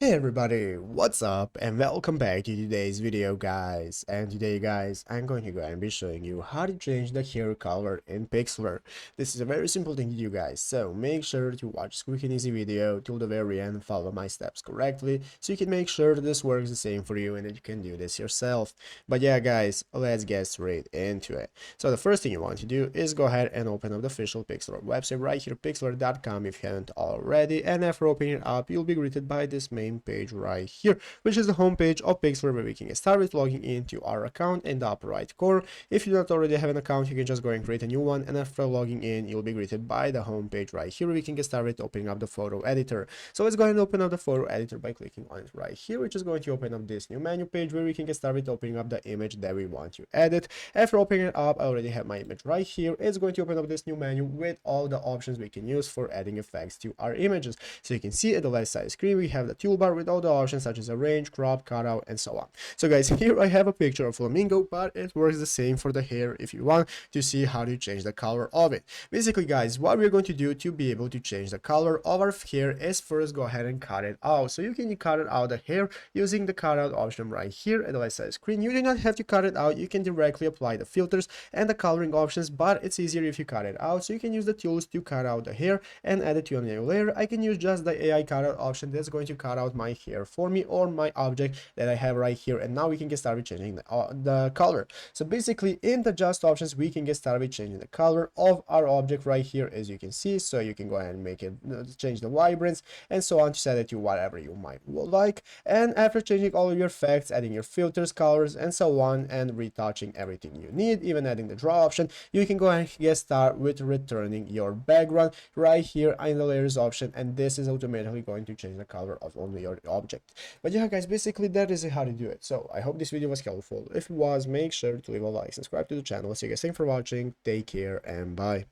Hey everybody, what's up and welcome back to today's video guys. And today guys, I'm going to go and be showing you how to change the hair color in Pixlr. This is a very simple thing to do guys, so make sure to watch this quick and easy video till the very end and follow my steps correctly so you can make sure that this works the same for you and that you can do this yourself. But yeah guys, let's get straight into it. So the first thing you want to do is go ahead and open up the official Pixlr website right here, pixlr.com if you haven't already, and after opening it up you'll be greeted by this main page right here, which is the home page of Pixlr, where we can get started logging into our account in the upper right corner. If you don't already have an account, you can just go and create a new one, and after logging in you'll be greeted by the home page right here, where we can get started opening up the photo editor. So let's go ahead and open up the photo editor by clicking on it right here, which is going to open up this new menu page where we can get started opening up the image that we want to edit. After opening it up, I already have my image right here. It's going to open up this new menu with all the options we can use for adding effects to our images. So you can see at the left side screen we have the toolbar with all the options such as arrange, crop, cutout, and so on. So guys, here I have a picture of flamingo, but it works the same for the hair if you want to see how to change the color of it. Basically guys, what we're going to do to be able to change the color of our hair is first go ahead and cut it out. So you can cut it out the hair using the cutout option right here at the left side screen. You do not have to cut it out, you can directly apply the filters and the coloring options, but it's easier if you cut it out. So you can use the tools to cut out the hair and add it to a new layer. I can use just the AI cutout option that's going to cut out my hair for me or my object that I have right here, and now we can get started changing the color. So basically in the adjust options we can get started changing the color of our object right here, as you can see. So you can go ahead and make it change the vibrance and so on to set it to whatever you might like, and after changing all of your effects, adding your filters, colors, and so on, and retouching everything you need, even adding the draw option, you can go ahead and get started with returning your background right here in the layers option, and this is automatically going to change the color of only your object. But yeah guys, basically that is how to do it. So I hope this video was helpful. If it was, make sure to leave a like, subscribe to the channel. See you guys, thanks for watching, take care, and bye.